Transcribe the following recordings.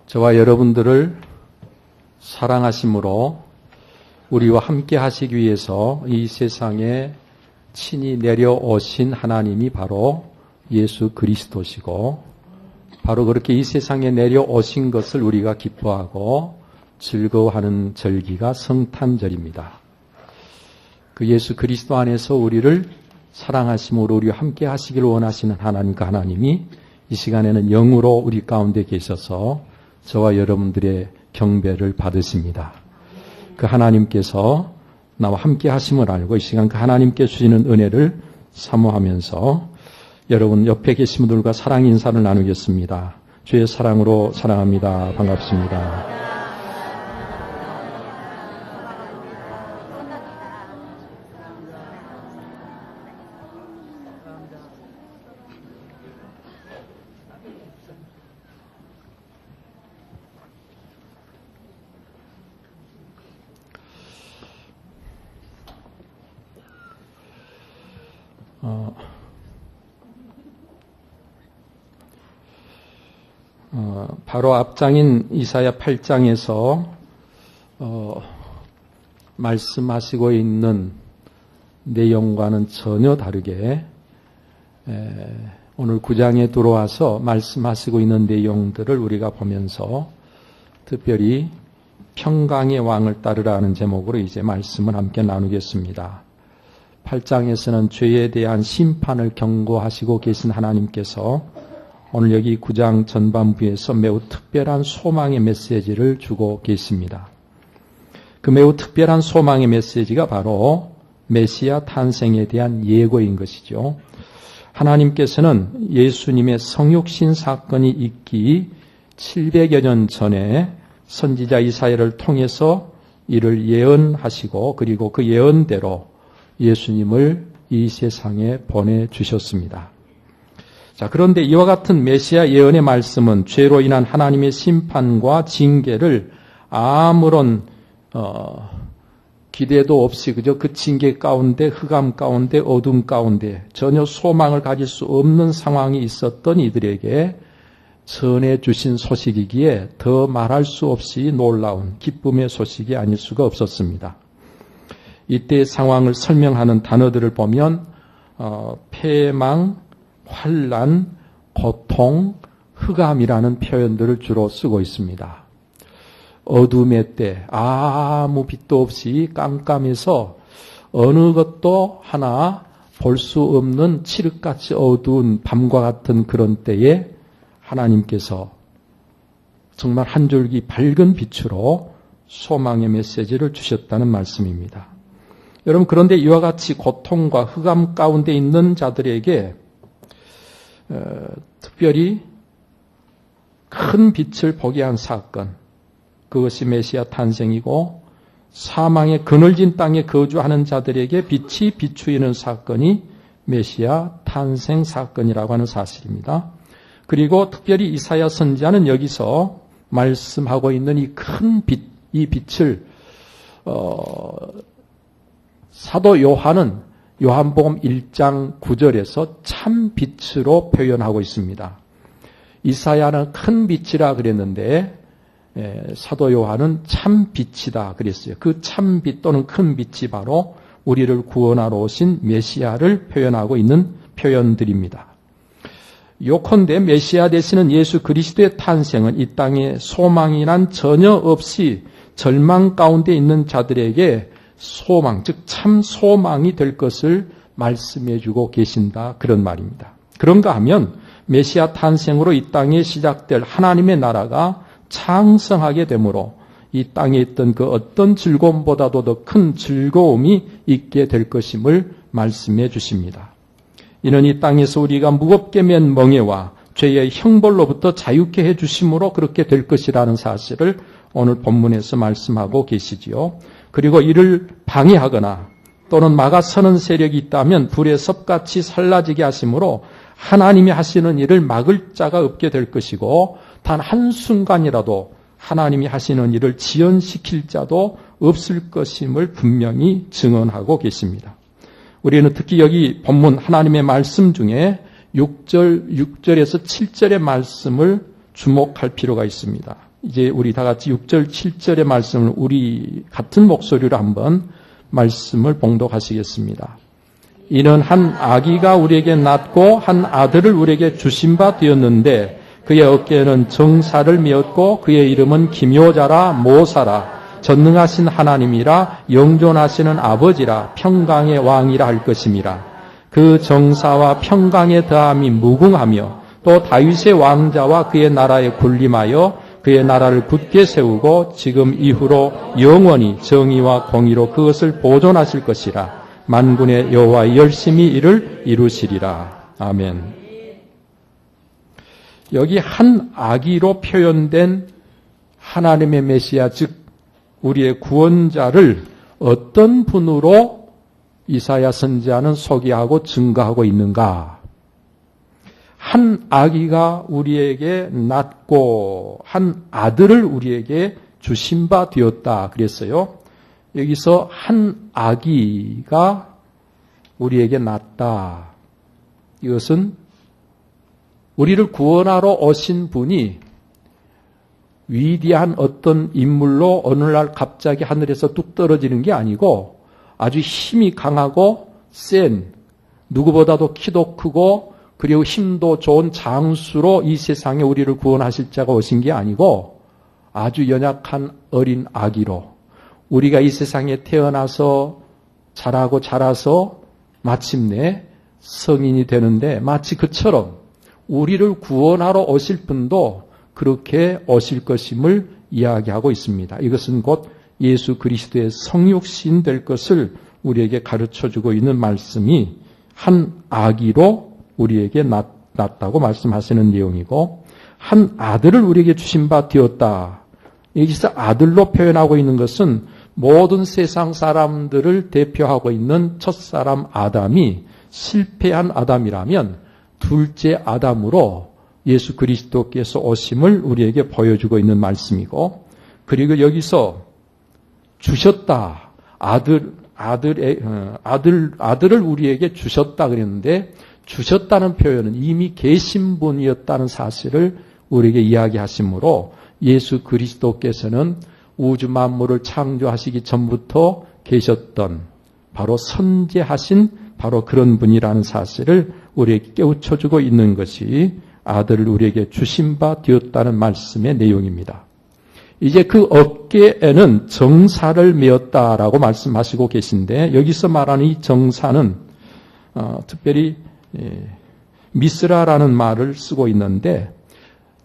저와 여러분들을 사랑하심으로 우리와 함께 하시기 위해서 이 세상에 친히 내려오신 하나님이 바로 예수 그리스도시고, 바로 그렇게 이 세상에 내려오신 것을 우리가 기뻐하고 즐거워하는 절기가 성탄절입니다. 그 예수 그리스도 안에서 우리를 사랑하심으로 우리와 함께 하시기를 원하시는 하나님, 그 하나님이 이 시간에는 영으로 우리 가운데 계셔서 저와 여러분들의 경배를 받으십니다. 그 하나님께서 나와 함께 하심을 알고 이 시간 그 하나님께 주시는 은혜를 사모하면서 여러분 옆에 계신 분들과 사랑 인사를 나누겠습니다. 주의 사랑으로 사랑합니다. 반갑습니다. 바로 앞장인 이사야 8장에서 말씀하시고 있는 내용과는 전혀 다르게 오늘 9장에 들어와서 말씀하시고 있는 내용들을 우리가 보면서 특별히 평강의 왕을 따르라는 제목으로 이제 말씀을 함께 나누겠습니다. 8장에서는 죄에 대한 심판을 경고하시고 계신 하나님께서 오늘 여기 9장 전반부에서 매우 특별한 소망의 메시지를 주고 계십니다. 그 매우 특별한 소망의 메시지가 바로 메시아 탄생에 대한 예고인 것이죠. 하나님께서는 예수님의 성육신 사건이 있기 700여 년 전에 선지자 이사야를 통해서 이를 예언하시고 그리고 그 예언대로 예수님을 이 세상에 보내주셨습니다. 자, 그런데 이와 같은 메시아 예언의 말씀은 죄로 인한 하나님의 심판과 징계를 아무런 기대도 없이 그저 그 징계 가운데, 흑암 가운데, 어둠 가운데 전혀 소망을 가질 수 없는 상황이 있었던 이들에게 전해주신 소식이기에 더 말할 수 없이 놀라운 기쁨의 소식이 아닐 수가 없었습니다. 이때의 상황을 설명하는 단어들을 보면 패망, 환난, 고통, 흑암이라는 표현들을 주로 쓰고 있습니다. 어둠의 때 아무 빛도 없이 깜깜해서 어느 것도 하나 볼 수 없는 칠흑같이 어두운 밤과 같은 그런 때에 하나님께서 정말 한 줄기 밝은 빛으로 소망의 메시지를 주셨다는 말씀입니다. 여러분, 그런데 이와 같이 고통과 흑암 가운데 있는 자들에게 특별히 큰 빛을 보게 한 사건, 그것이 메시아 탄생이고 사망의 그늘진 땅에 거주하는 자들에게 빛이 비추이는 사건이 메시아 탄생 사건이라고 하는 사실입니다. 그리고 특별히 이사야 선지자는 여기서 말씀하고 있는 이 큰 빛, 이 빛을 사도 요한은 요한복음 1장 9절에서 참 빛으로 표현하고 있습니다. 이사야는 큰 빛이라 그랬는데 사도 요한은 참 빛이다 그랬어요. 그 참 빛 또는 큰 빛이 바로 우리를 구원하러 오신 메시아를 표현하고 있는 표현들입니다. 요컨대 메시아 되시는 예수 그리스도의 탄생은 이 땅에 소망이란 전혀 없이 절망 가운데 있는 자들에게 소망, 즉 참 소망이 될 것을 말씀해 주고 계신다, 그런 말입니다. 그런가 하면 메시아 탄생으로 이 땅에 시작될 하나님의 나라가 창성하게 되므로 이 땅에 있던 그 어떤 즐거움보다도 더 큰 즐거움이 있게 될 것임을 말씀해 주십니다. 이는 이 땅에서 우리가 무겁게 맨 멍에와 죄의 형벌로부터 자유케 해 주심으로 그렇게 될 것이라는 사실을 오늘 본문에서 말씀하고 계시지요. 그리고 이를 방해하거나 또는 막아서는 세력이 있다면 불의 섭같이 살라지게 하심으로 하나님이 하시는 일을 막을 자가 없게 될 것이고 단 한순간이라도 하나님이 하시는 일을 지연시킬 자도 없을 것임을 분명히 증언하고 계십니다. 우리는 특히 여기 본문 하나님의 말씀 중에 6절에서 7절의 말씀을 주목할 필요가 있습니다. 이제 우리 다 같이 6절, 7절의 말씀을 우리 같은 목소리로 한번 말씀을 봉독하시겠습니다. 이는 한 아기가 우리에게 낳고 한 아들을 우리에게 주신 바 되었는데 그의 어깨에는 정사를 메었고 그의 이름은 기묘자라 모사라 전능하신 하나님이라 영존하시는 아버지라 평강의 왕이라 할 것임이라. 그 정사와 평강의 더함이 무궁하며 또 다윗의 왕자와 그의 나라에 군림하여 그의 나라를 굳게 세우고 지금 이후로 영원히 정의와 공의로 그것을 보존하실 것이라. 만군의 여호와 열심히 이를 이루시리라. 아멘. 여기 한 아기로 표현된 하나님의 메시아, 즉 우리의 구원자를 어떤 분으로 이사야 선지자는 소개하고 증거하고 있는가? 한 아기가 우리에게 낳고 한 아들을 우리에게 주신 바 되었다 그랬어요. 여기서 한 아기가 우리에게 낳았다. 이것은 우리를 구원하러 오신 분이 위대한 어떤 인물로 어느 날 갑자기 하늘에서 뚝 떨어지는 게 아니고 아주 힘이 강하고 센, 누구보다도 키도 크고 그리고 힘도 좋은 장수로 이 세상에 우리를 구원하실 자가 오신 게 아니고 아주 연약한 어린 아기로 우리가 이 세상에 태어나서 자라고 자라서 마침내 성인이 되는데 마치 그처럼 우리를 구원하러 오실 분도 그렇게 오실 것임을 이야기하고 있습니다. 이것은 곧 예수 그리스도의 성육신 될 것을 우리에게 가르쳐주고 있는 말씀이 한 아기로 우리에게 낳았다고 말씀하시는 내용이고 한 아들을 우리에게 주신 바 되었다. 여기서 아들로 표현하고 있는 것은 모든 세상 사람들을 대표하고 있는 첫사람 아담이 실패한 아담이라면 둘째 아담으로 예수 그리스도께서 오심을 우리에게 보여주고 있는 말씀이고, 그리고 여기서 주셨다. 아들을 우리에게 주셨다 그랬는데, 주셨다는 표현은 이미 계신 분이었다는 사실을 우리에게 이야기하시므로 예수 그리스도께서는 우주 만물을 창조하시기 전부터 계셨던 바로 선재하신 바로 그런 분이라는 사실을 우리에게 깨우쳐주고 있는 것이 아들을 우리에게 주신 바 되었다는 말씀의 내용입니다. 이제 그 어깨에는 정사를 메었다라고 말씀하시고 계신데, 여기서 말하는 이 정사는 특별히 미스라라는 말을 쓰고 있는데,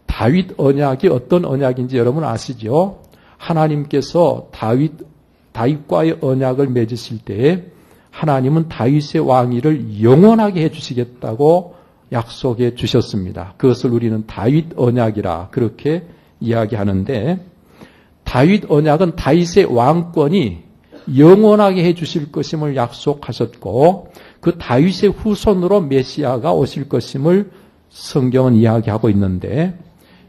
다윗 언약이 어떤 언약인지 여러분 아시죠? 하나님께서 다윗과의 언약을 맺으실 때에 하나님은 다윗의 왕위를 영원하게 해주시겠다고 약속해 주셨습니다. 그것을 우리는 다윗 언약이라 그렇게 이야기하는데, 다윗 언약은 다윗의 왕권이 영원하게 해주실 것임을 약속하셨고, 그 다윗의 후손으로 메시아가 오실 것임을 성경은 이야기하고 있는데,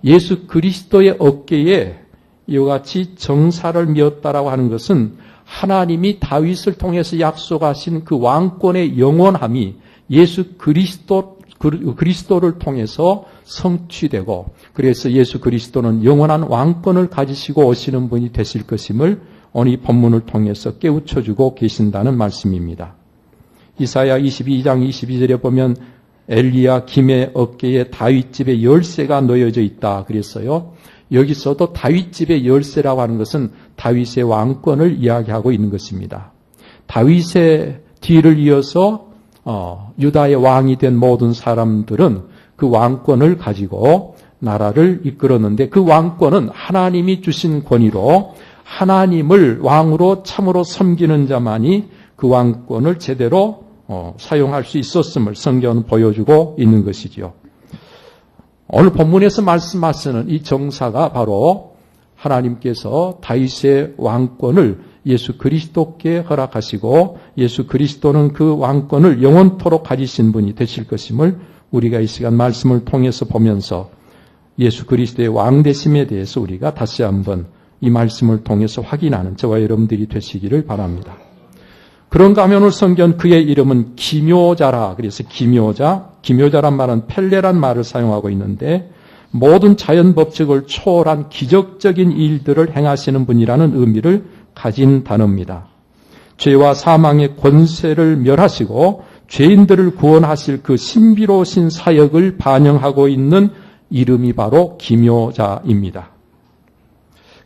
예수 그리스도의 어깨에 이와 같이 정사를 메었다라고 하는 것은 하나님이 다윗을 통해서 약속하신 그 왕권의 영원함이 예수 그리스도를 통해서 성취되고, 그래서 예수 그리스도는 영원한 왕권을 가지시고 오시는 분이 되실 것임을 오늘 이 본문을 통해서 깨우쳐주고 계신다는 말씀입니다. 이사야 22장 22절에 보면 엘리야 김의 어깨에 다윗집의 열쇠가 놓여져 있다 그랬어요. 여기서도 다윗집의 열쇠라고 하는 것은 다윗의 왕권을 이야기하고 있는 것입니다. 다윗의 뒤를 이어서 유다의 왕이 된 모든 사람들은 그 왕권을 가지고 나라를 이끌었는데, 그 왕권은 하나님이 주신 권위로 하나님을 왕으로 참으로 섬기는 자만이 그 왕권을 제대로 사용할 수 있었음을 성경은 보여주고 있는 것이지요. 오늘 본문에서 말씀하시는 이 정사가 바로 하나님께서 다윗의 왕권을 예수 그리스도께 허락하시고, 예수 그리스도는 그 왕권을 영원토록 가지신 분이 되실 것임을 우리가 이 시간 말씀을 통해서 보면서 예수 그리스도의 왕되심에 대해서 우리가 다시 한번 이 말씀을 통해서 확인하는 저와 여러분들이 되시기를 바랍니다. 그런가 하면 오늘 성경 그의 이름은 기묘자라. 그래서 기묘자란 말은 펠레란 말을 사용하고 있는데, 모든 자연 법칙을 초월한 기적적인 일들을 행하시는 분이라는 의미를 가진 단어입니다. 죄와 사망의 권세를 멸하시고 죄인들을 구원하실 그 신비로우신 사역을 반영하고 있는 이름이 바로 기묘자입니다.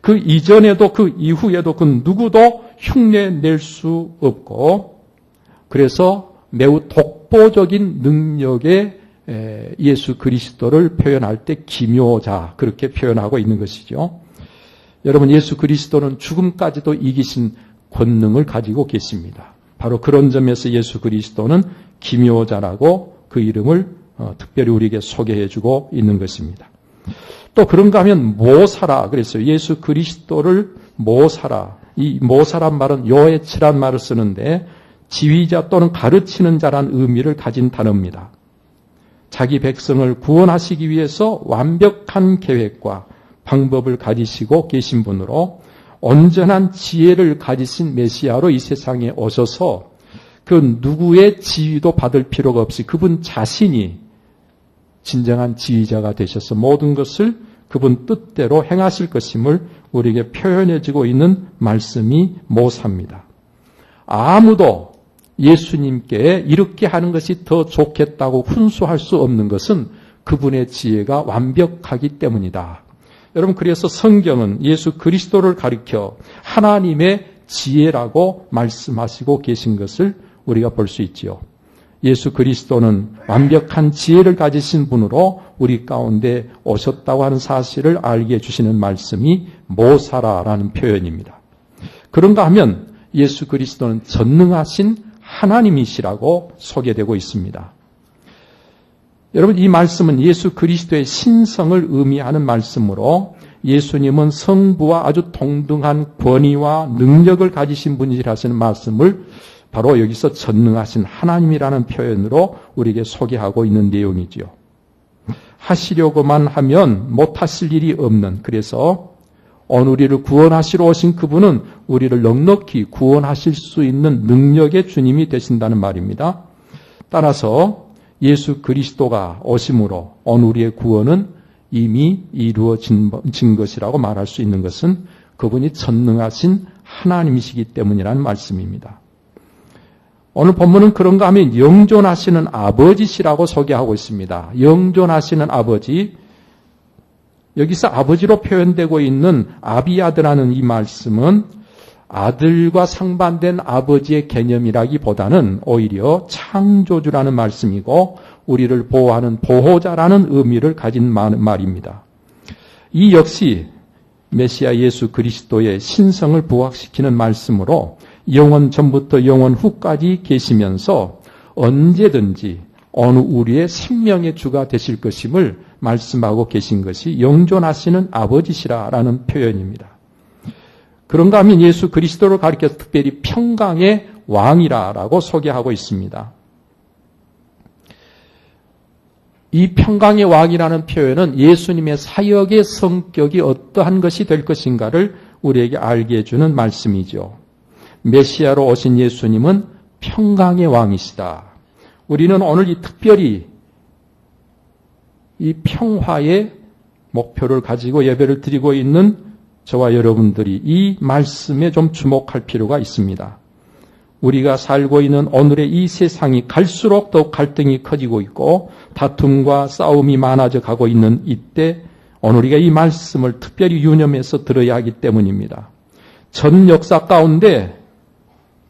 그 이전에도 그 이후에도 그 누구도 흉내낼 수 없고, 그래서 매우 독보적인 능력의 예수 그리스도를 표현할 때 기묘자, 그렇게 표현하고 있는 것이죠. 여러분, 예수 그리스도는 죽음까지도 이기신 권능을 가지고 계십니다. 바로 그런 점에서 예수 그리스도는 기묘자라고 그 이름을 특별히 우리에게 소개해주고 있는 것입니다. 또 그런가 하면 모사라 그랬어요. 예수 그리스도를 모사라. 이 모사란 말은 요에츠란 말을 쓰는데 지휘자 또는 가르치는 자란 의미를 가진 단어입니다. 자기 백성을 구원하시기 위해서 완벽한 계획과 방법을 가지시고 계신 분으로 온전한 지혜를 가지신 메시아로 이 세상에 오셔서 그 누구의 지휘도 받을 필요가 없이 그분 자신이 진정한 지휘자가 되셔서 모든 것을 그분 뜻대로 행하실 것임을 우리에게 표현해주고 있는 말씀이 모사입니다. 아무도 예수님께 이렇게 하는 것이 더 좋겠다고 훈수할 수 없는 것은 그분의 지혜가 완벽하기 때문이다. 여러분, 그래서 성경은 예수 그리스도를 가리켜 하나님의 지혜라고 말씀하시고 계신 것을 우리가 볼 수 있지요. 예수 그리스도는 완벽한 지혜를 가지신 분으로 우리 가운데 오셨다고 하는 사실을 알게 해주시는 말씀이 모사라라는 표현입니다. 그런가 하면 예수 그리스도는 전능하신 하나님이시라고 소개되고 있습니다. 여러분, 이 말씀은 예수 그리스도의 신성을 의미하는 말씀으로 예수님은 성부와 아주 동등한 권위와 능력을 가지신 분이라는 말씀을 바로 여기서 전능하신 하나님이라는 표현으로 우리에게 소개하고 있는 내용이지요. 하시려고만 하면 못하실 일이 없는, 그래서 오늘 우리를 구원하시러 오신 그분은 우리를 넉넉히 구원하실 수 있는 능력의 주님이 되신다는 말입니다. 따라서 예수 그리스도가 오심으로 오늘 우리의 구원은 이미 이루어진 것이라고 말할 수 있는 것은 그분이 전능하신 하나님이시기 때문이라는 말씀입니다. 오늘 본문은 그런가 하면 영존하시는 아버지시라고 소개하고 있습니다. 영존하시는 아버지, 여기서 아버지로 표현되고 있는 아비아드라는 이 말씀은 아들과 상반된 아버지의 개념이라기보다는 오히려 창조주라는 말씀이고 우리를 보호하는 보호자라는 의미를 가진 말입니다. 이 역시 메시아 예수 그리스도의 신성을 부각시키는 말씀으로 영원 전부터 영원 후까지 계시면서 언제든지 어느 우리의 생명의 주가 되실 것임을 말씀하고 계신 것이 영존하시는 아버지시라라는 표현입니다. 그런가 하면 예수 그리스도를 가리켜서 특별히 평강의 왕이라고 소개하고 있습니다. 이 평강의 왕이라는 표현은 예수님의 사역의 성격이 어떠한 것이 될 것인가를 우리에게 알게 해주는 말씀이죠. 메시아로 오신 예수님은 평강의 왕이시다. 우리는 오늘 특별히 이 평화의 목표를 가지고 예배를 드리고 있는 저와 여러분들이 이 말씀에 좀 주목할 필요가 있습니다. 우리가 살고 있는 오늘의 이 세상이 갈수록 더욱 갈등이 커지고 있고 다툼과 싸움이 많아져 가고 있는 이때 오늘 우리가 이 말씀을 특별히 유념해서 들어야 하기 때문입니다. 전 역사 가운데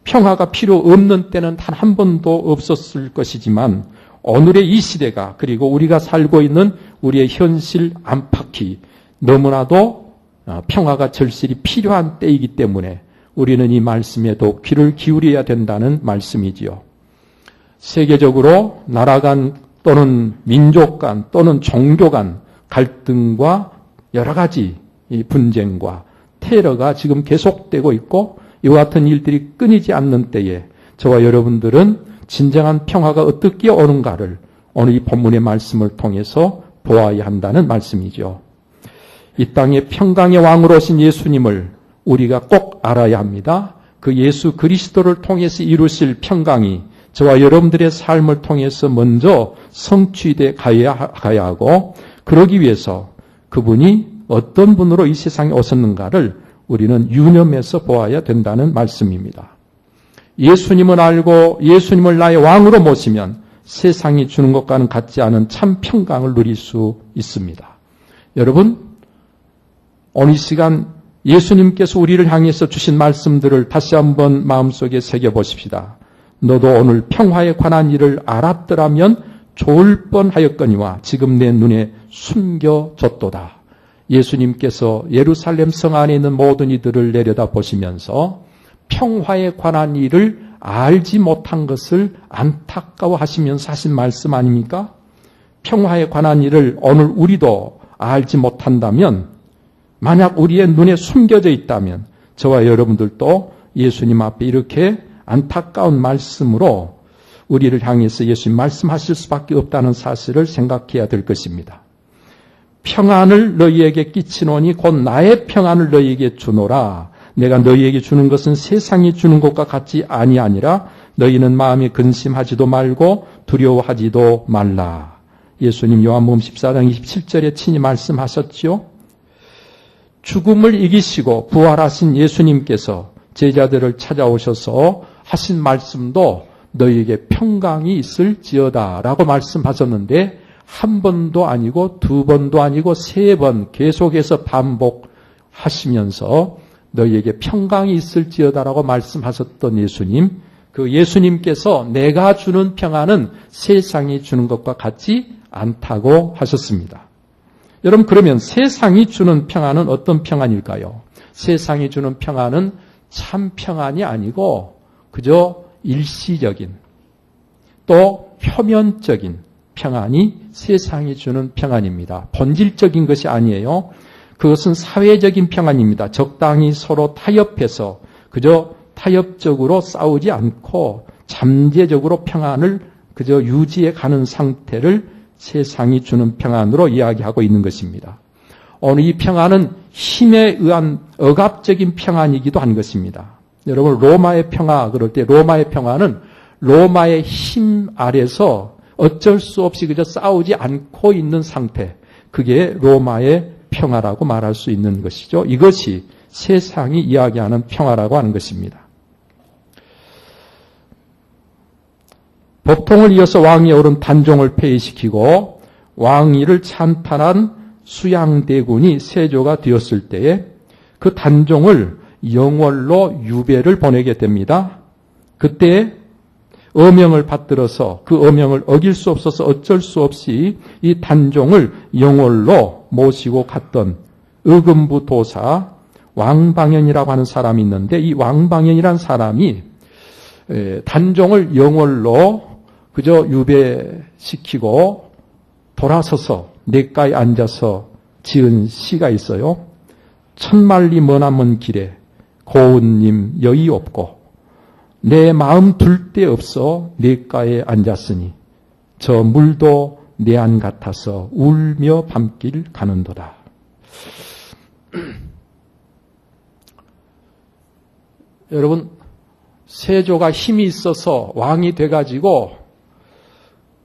평화가 필요 없는 때는 단 한 번도 없었을 것이지만 오늘의 이 시대가 그리고 우리가 살고 있는 우리의 현실 안팎이 너무나도 평화가 절실히 필요한 때이기 때문에 우리는 이 말씀에 더욱 귀를 기울여야 된다는 말씀이지요. 세계적으로 나라 간 또는 민족 간 또는 종교 간 갈등과 여러 가지 분쟁과 테러가 지금 계속되고 있고 이와 같은 일들이 끊이지 않는 때에 저와 여러분들은 진정한 평화가 어떻게 오는가를 오늘 이 본문의 말씀을 통해서 보아야 한다는 말씀이죠. 이 땅에 평강의 왕으로 오신 예수님을 우리가 꼭 알아야 합니다. 그 예수 그리스도를 통해서 이루실 평강이 저와 여러분들의 삶을 통해서 먼저 성취돼 가야 하고 그러기 위해서 그분이 어떤 분으로 이 세상에 오셨는가를 우리는 유념해서 보아야 된다는 말씀입니다. 예수님을 알고 예수님을 나의 왕으로 모시면 세상이 주는 것과는 같지 않은 참 평강을 누릴 수 있습니다. 여러분, 오늘 이 시간 예수님께서 우리를 향해서 주신 말씀들을 다시 한번 마음속에 새겨보십시다. 너도 오늘 평화에 관한 일을 알았더라면 좋을 뻔하였거니와 지금 내 눈에 숨겨졌도다. 예수님께서 예루살렘 성 안에 있는 모든 이들을 내려다보시면서 평화에 관한 일을 알지 못한 것을 안타까워하시면서 하신 말씀 아닙니까? 평화에 관한 일을 오늘 우리도 알지 못한다면, 만약 우리의 눈에 숨겨져 있다면 저와 여러분들도 예수님 앞에 이렇게 안타까운 말씀으로 우리를 향해서 예수님 말씀하실 수밖에 없다는 사실을 생각해야 될 것입니다. 평안을 너희에게 끼치노니 곧 나의 평안을 너희에게 주노라. 내가 너희에게 주는 것은 세상이 주는 것과 같이 아니라 너희는 마음에 근심하지도 말고 두려워하지도 말라. 예수님 요한복음 14장 27절에 친히 말씀하셨지요. 죽음을 이기시고 부활하신 예수님께서 제자들을 찾아오셔서 하신 말씀도 너희에게 평강이 있을지어다 라고 말씀하셨는데, 한 번도 아니고 두 번도 아니고 세 번 계속해서 반복하시면서 너희에게 평강이 있을지어다라고 말씀하셨던 예수님, 그 예수님께서 내가 주는 평안은 세상이 주는 것과 같지 않다고 하셨습니다. 여러분, 그러면 세상이 주는 평안은 어떤 평안일까요? 세상이 주는 평안은 참 평안이 아니고 그저 일시적인, 또 표면적인 평안이 세상이 주는 평안입니다. 본질적인 것이 아니에요. 그것은 사회적인 평안입니다. 적당히 서로 타협해서 그저 타협적으로 싸우지 않고 잠재적으로 평안을 그저 유지해 가는 상태를 세상이 주는 평안으로 이야기하고 있는 것입니다. 오늘 이 평안은 힘에 의한 억압적인 평안이기도 한 것입니다. 여러분, 로마의 평화 그럴 때 로마의 평화는 로마의 힘 아래서 어쩔 수 없이 그저 싸우지 않고 있는 상태, 그게 로마의 평화라고 말할 수 있는 것이죠. 이것이 세상이 이야기하는 평화라고 하는 것입니다. 법통을 이어서 왕위에 오른 단종을 폐위시키고 왕위를 찬탈한 수양대군이 세조가 되었을 때에 그 단종을 영월로 유배를 보내게 됩니다. 그때 어명을 받들어서 그 어명을 어길 수 없어서 어쩔 수 없이 이 단종을 영월로 모시고 갔던 의금부 도사 왕방현이라고 하는 사람이 있는데, 이 왕방현이라는 사람이 단종을 영월로 그저 유배시키고 돌아서서 냇가에 앉아서 지은 시가 있어요. 천만리 머나먼 길에 고운님 여의 없고 내 마음 둘 데 없어 냇가에 앉았으니 저 물도 내 안 같아서 울며 밤길 가는도다. 여러분, 세조가 힘이 있어서 왕이 돼가지고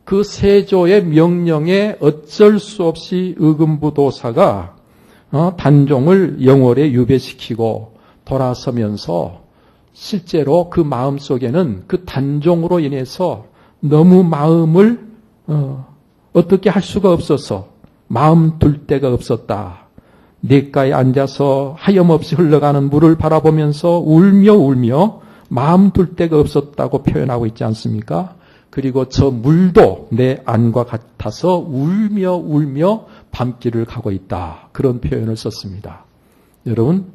그 세조의 명령에 어쩔 수 없이 의금부 도사가 단종을 영월에 유배시키고 돌아서면서 실제로 그 마음 속에는 그 단종으로 인해서 너무 마음을 어떻게 할 수가 없어서 마음 둘 데가 없었다. 냇가에 앉아서 하염없이 흘러가는 물을 바라보면서 울며 마음 둘 데가 없었다고 표현하고 있지 않습니까? 그리고 저 물도 내 안과 같아서 울며 밤길을 가고 있다. 그런 표현을 썼습니다. 여러분,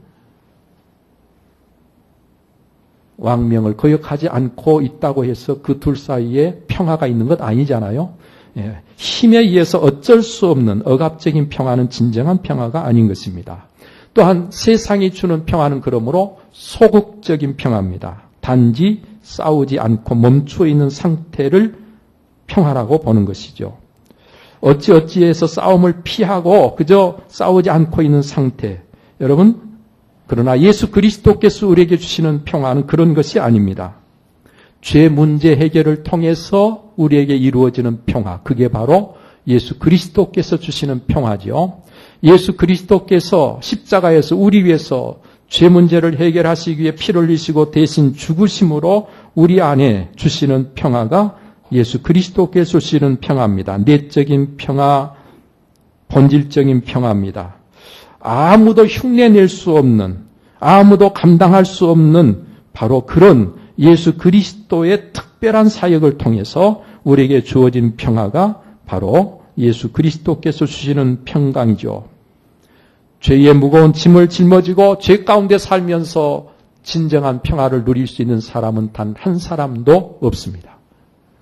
왕명을 거역하지 않고 있다고 해서 그 둘 사이에 평화가 있는 것 아니잖아요. 힘에 의해서 어쩔 수 없는 억압적인 평화는 진정한 평화가 아닌 것입니다. 또한 세상이 주는 평화는 그러므로 소극적인 평화입니다. 단지 싸우지 않고 멈추어 있는 상태를 평화라고 보는 것이죠. 어찌해서 싸움을 피하고 그저 싸우지 않고 있는 상태. 여러분, 그러나 예수 그리스도께서 우리에게 주시는 평화는 그런 것이 아닙니다. 죄 문제 해결을 통해서 우리에게 이루어지는 평화, 그게 바로 예수 그리스도께서 주시는 평화죠. 예수 그리스도께서 십자가에서 우리 위해서 죄 문제를 해결하시기 위해 피를 흘리시고 대신 죽으심으로 우리 안에 주시는 평화가 예수 그리스도께서 주시는 평화입니다. 내적인 평화, 본질적인 평화입니다. 아무도 흉내낼 수 없는, 아무도 감당할 수 없는 바로 그런 예수 그리스도의 특별한 사역을 통해서 우리에게 주어진 평화가 바로 예수 그리스도께서 주시는 평강이죠. 죄의 무거운 짐을 짊어지고 죄 가운데 살면서 진정한 평화를 누릴 수 있는 사람은 단 한 사람도 없습니다.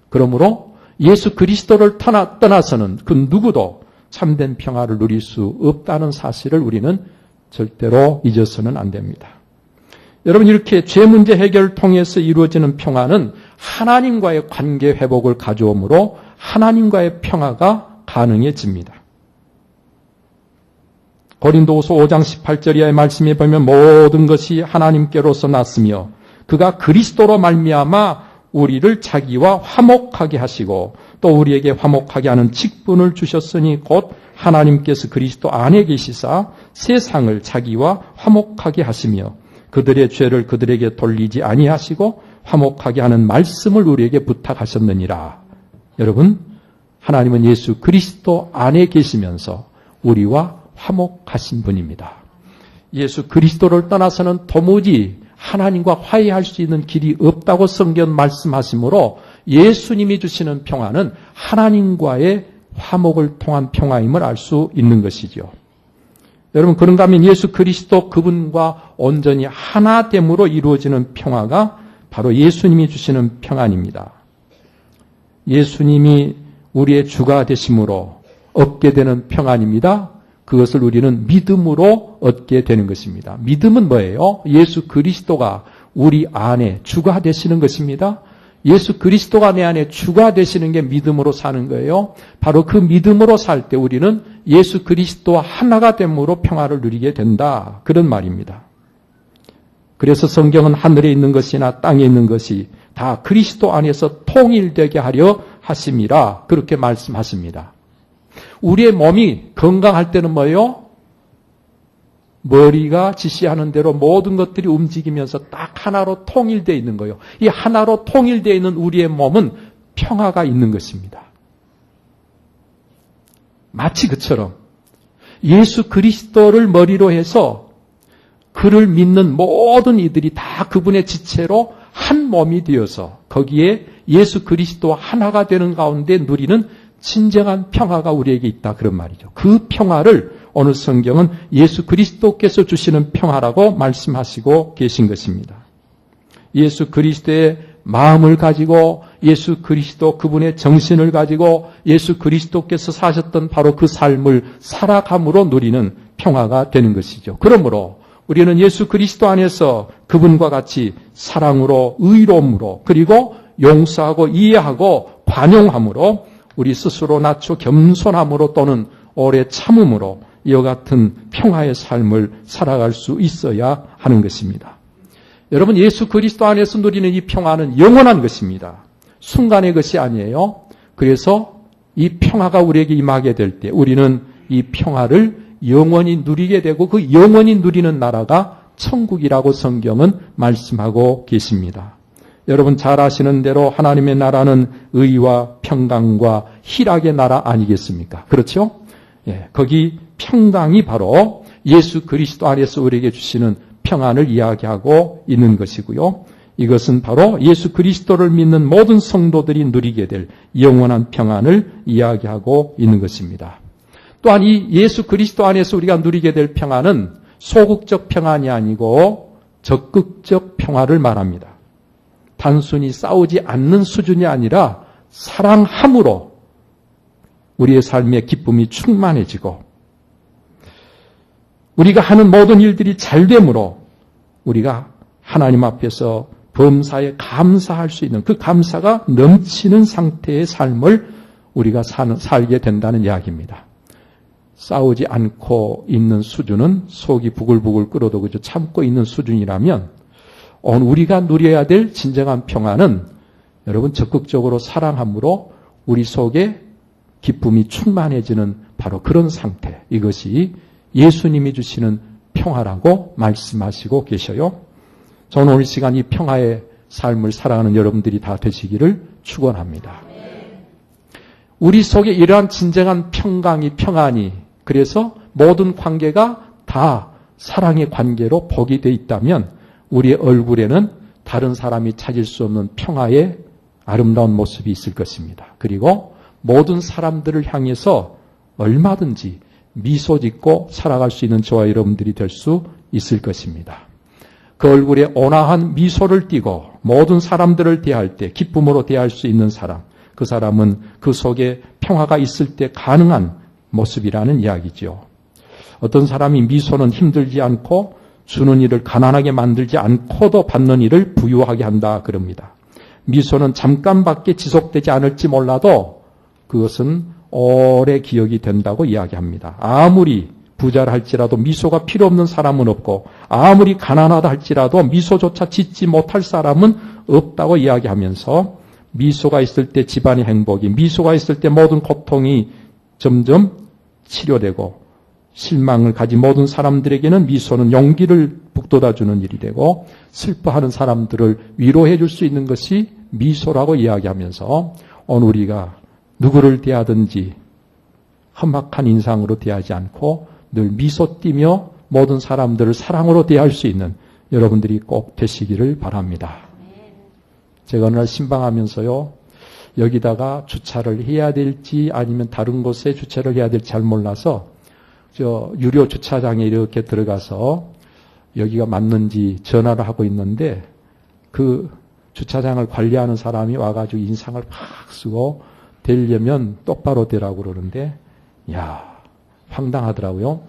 그러므로 예수 그리스도를 떠나서는 그 누구도 참된 평화를 누릴 수 없다는 사실을 우리는 절대로 잊어서는 안 됩니다. 여러분, 이렇게 죄 문제 해결을 통해서 이루어지는 평화는 하나님과의 관계 회복을 가져오므로 하나님과의 평화가 가능해집니다. 고린도후서 5장 18절 이하의 말씀에 보면 모든 것이 하나님께로서 났으며 그가 그리스도로 말미암아 우리를 자기와 화목하게 하시고 또 우리에게 화목하게 하는 직분을 주셨으니 곧 하나님께서 그리스도 안에 계시사 세상을 자기와 화목하게 하시며 그들의 죄를 그들에게 돌리지 아니하시고 화목하게 하는 말씀을 우리에게 부탁하셨느니라. 여러분, 하나님은 예수 그리스도 안에 계시면서 우리와 화목하신 분입니다. 예수 그리스도를 떠나서는 도무지 하나님과 화해할 수 있는 길이 없다고 성경 말씀하시므로 예수님이 주시는 평화는 하나님과의 화목을 통한 평화임을 알 수 있는 것이죠. 여러분, 그런가 하면 예수 그리스도 그분과 온전히 하나됨으로 이루어지는 평화가 바로 예수님이 주시는 평안입니다. 예수님이 우리의 주가 되심으로 얻게 되는 평안입니다. 그것을 우리는 믿음으로 얻게 되는 것입니다. 믿음은 뭐예요? 예수 그리스도가 우리 안에 주가 되시는 것입니다. 예수 그리스도가 내 안에 주가 되시는 게 믿음으로 사는 거예요. 바로 그 믿음으로 살 때 우리는 예수 그리스도와 하나가 됨으로 평화를 누리게 된다. 그런 말입니다. 그래서 성경은 하늘에 있는 것이나 땅에 있는 것이 다 그리스도 안에서 통일되게 하려 하심이라 그렇게 말씀하십니다. 우리의 몸이 건강할 때는 뭐예요? 머리가 지시하는 대로 모든 것들이 움직이면서 딱 하나로 통일되어 있는 거예요. 이 하나로 통일되어 있는 우리의 몸은 평화가 있는 것입니다. 마치 그처럼 예수 그리스도를 머리로 해서 그를 믿는 모든 이들이 다 그분의 지체로 한 몸이 되어서 거기에 예수 그리스도와 하나가 되는 가운데 누리는 진정한 평화가 우리에게 있다. 그런 말이죠. 그 평화를 오늘 성경은 예수 그리스도께서 주시는 평화라고 말씀하시고 계신 것입니다. 예수 그리스도의 마음을 가지고 예수 그리스도 그분의 정신을 가지고 예수 그리스도께서 사셨던 바로 그 삶을 살아감으로 누리는 평화가 되는 것이죠. 그러므로 우리는 예수 그리스도 안에서 그분과 같이 사랑으로 의로움으로 그리고 용서하고 이해하고 관용함으로 우리 스스로 낮춰 겸손함으로 또는 오래 참음으로 이와 같은 평화의 삶을 살아갈 수 있어야 하는 것입니다. 여러분, 예수 그리스도 안에서 누리는 이 평화는 영원한 것입니다. 순간의 것이 아니에요. 그래서 이 평화가 우리에게 임하게 될 때 우리는 이 평화를 영원히 누리게 되고 그 영원히 누리는 나라가 천국이라고 성경은 말씀하고 계십니다. 여러분 잘 아시는 대로 하나님의 나라는 의와 평강과 희락의 나라 아니겠습니까? 그렇죠? 예, 거기 평강이 바로 예수 그리스도 안에서 우리에게 주시는 평안을 이야기하고 있는 것이고요. 이것은 바로 예수 그리스도를 믿는 모든 성도들이 누리게 될 영원한 평안을 이야기하고 있는 것입니다. 또한 이 예수 그리스도 안에서 우리가 누리게 될 평안은 소극적 평안이 아니고 적극적 평화를 말합니다. 단순히 싸우지 않는 수준이 아니라 사랑함으로 우리의 삶의 기쁨이 충만해지고 우리가 하는 모든 일들이 잘됨으로 우리가 하나님 앞에서 범사에 감사할 수 있는 그 감사가 넘치는 상태의 삶을 우리가 살게 된다는 이야기입니다. 싸우지 않고 있는 수준은 속이 부글부글 끓어도 그저 참고 있는 수준이라면 우리가 누려야 될 진정한 평화는 여러분 적극적으로 사랑함으로 우리 속에 기쁨이 충만해지는 바로 그런 상태. 이것이 예수님이 주시는 평화라고 말씀하시고 계셔요. 저는 오늘 시간 이 평화의 삶을 살아가는 여러분들이 다 되시기를 축원합니다. 우리 속에 이러한 진정한 평안이 그래서 모든 관계가 다 사랑의 관계로 복이 되어 있다면 우리의 얼굴에는 다른 사람이 찾을 수 없는 평화의 아름다운 모습이 있을 것입니다. 그리고 모든 사람들을 향해서 얼마든지 미소 짓고 살아갈 수 있는 저와 여러분들이 될 수 있을 것입니다. 그 얼굴에 온화한 미소를 띠고 모든 사람들을 대할 때 기쁨으로 대할 수 있는 사람, 그 사람은 그 속에 평화가 있을 때 가능한 모습이라는 이야기죠. 어떤 사람이 미소는 힘들지 않고 주는 일을 가난하게 만들지 않고도 받는 일을 부유하게 한다 그럽니다. 미소는 잠깐밖에 지속되지 않을지 몰라도 그것은 오래 기억이 된다고 이야기합니다. 아무리 부자라 할지라도 미소가 필요 없는 사람은 없고 아무리 가난하다 할지라도 미소조차 짓지 못할 사람은 없다고 이야기하면서 미소가 있을 때 집안의 행복이, 미소가 있을 때 모든 고통이 점점 치료되고 실망을 가진 모든 사람들에게는 미소는 용기를 북돋아주는 일이 되고 슬퍼하는 사람들을 위로해 줄 수 있는 것이 미소라고 이야기하면서 오늘 우리가 누구를 대하든지 험악한 인상으로 대하지 않고 늘 미소 띠며 모든 사람들을 사랑으로 대할 수 있는 여러분들이 꼭 되시기를 바랍니다. 제가 어느 날 신방하면서요. 여기다가 주차를 해야 될지 아니면 다른 곳에 주차를 해야 될지 잘 몰라서 저 유료 주차장에 이렇게 들어가서 여기가 맞는지 전화를 하고 있는데 그 주차장을 관리하는 사람이 와가지고 인상을 팍 쓰고 되려면 똑바로 되라고 그러는데 야 황당하더라고요.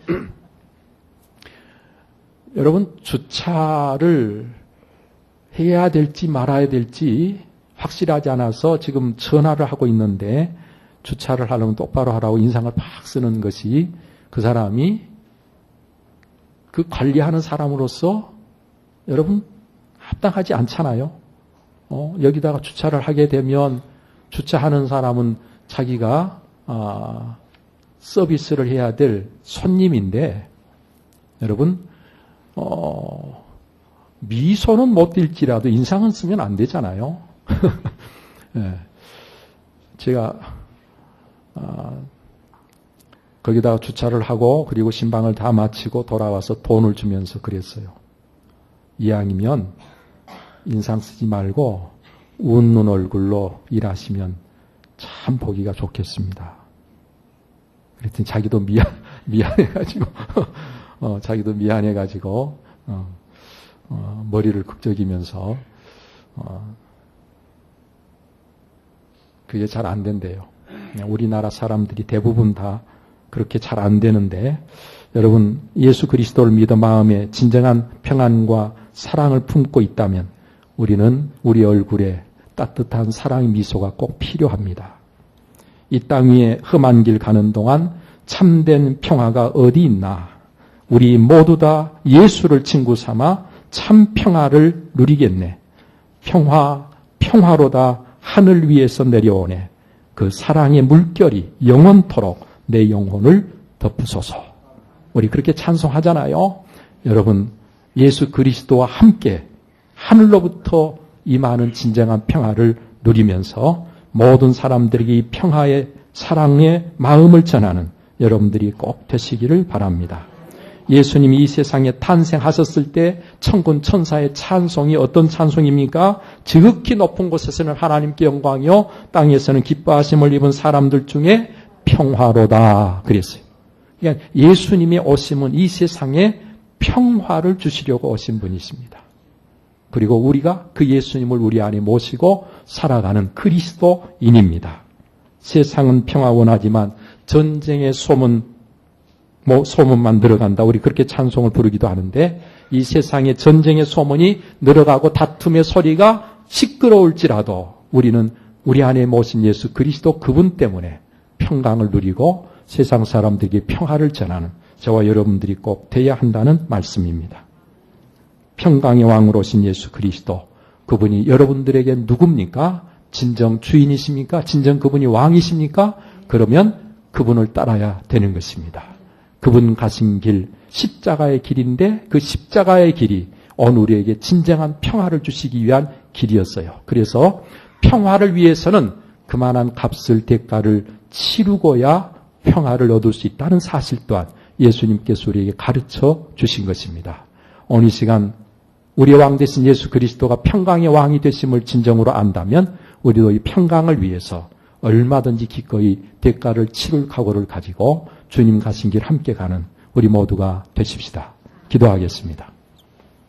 여러분 주차를 해야 될지 말아야 될지 확실하지 않아서 지금 전화를 하고 있는데 주차를 하려면 똑바로 하라고 인상을 팍 쓰는 것이 그 사람이 그 관리하는 사람으로서 여러분 합당하지 않잖아요. 여기다가 주차를 하게 되면 주차하는 사람은 자기가 서비스를 해야 될 손님인데 여러분 미소는 못 띌지라도 인상은 쓰면 안 되잖아요. 네. 제가 거기다가 주차를 하고 그리고 신방을 다 마치고 돌아와서 돈을 주면서 그랬어요. 이왕이면 인상 쓰지 말고 웃는 얼굴로 일하시면 참 보기가 좋겠습니다. 그랬더니 자기도 미안해가지고 자기도 미안해가지고 머리를 극적이면서 그게 잘 안 된대요. 우리나라 사람들이 대부분 다 그렇게 잘 안 되는데 여러분 예수 그리스도를 믿어 마음에 진정한 평안과 사랑을 품고 있다면 우리는 우리 얼굴에 따뜻한 사랑의 미소가 꼭 필요합니다. 이 땅 위에 험한 길 가는 동안 참된 평화가 어디 있나? 우리 모두 다 예수를 친구 삼아 참 평화를 누리겠네. 평화로다 하늘 위에서 내려오네. 그 사랑의 물결이 영원토록 내 영혼을 덮으소서. 우리 그렇게 찬송하잖아요. 여러분 예수 그리스도와 함께 하늘로부터 임하는 진정한 평화를 누리면서 모든 사람들에게 이 평화의 사랑의 마음을 전하는 여러분들이 꼭 되시기를 바랍니다. 예수님이 이 세상에 탄생하셨을 때 천군 천사의 찬송이 어떤 찬송입니까? 지극히 높은 곳에서는 하나님께 영광이요 땅에서는 기뻐하심을 입은 사람들 중에 평화로다 그랬어요. 그러니까 예수님의 오심은 이 세상에 평화를 주시려고 오신 분이십니다. 그리고 우리가 그 예수님을 우리 안에 모시고 살아가는 그리스도인입니다. 세상은 평화 원하지만 전쟁의 소문만 늘어간다. 우리 그렇게 찬송을 부르기도 하는데 이 세상에 전쟁의 소문이 늘어가고 다툼의 소리가 시끄러울지라도 우리는 우리 안에 모신 예수 그리스도 그분 때문에 평강을 누리고 세상 사람들에게 평화를 전하는 저와 여러분들이 꼭 돼야 한다는 말씀입니다. 평강의 왕으로 오신 예수 그리스도 그분이 여러분들에게 누굽니까? 진정 주인이십니까? 진정 그분이 왕이십니까? 그러면 그분을 따라야 되는 것입니다. 그분 가신 길, 십자가의 길인데 그 십자가의 길이 오늘 우리에게 진정한 평화를 주시기 위한 길이었어요. 그래서 평화를 위해서는 그만한 값을 대가를 치르고야 평화를 얻을 수 있다는 사실 또한 예수님께서 우리에게 가르쳐 주신 것입니다. 오늘 이 시간 우리의 왕 되신 예수 그리스도가 평강의 왕이 되심을 진정으로 안다면 우리도 이 평강을 위해서 얼마든지 기꺼이 대가를 치를 각오를 가지고 주님 가신 길 함께 가는 우리 모두가 되십시다. 기도하겠습니다.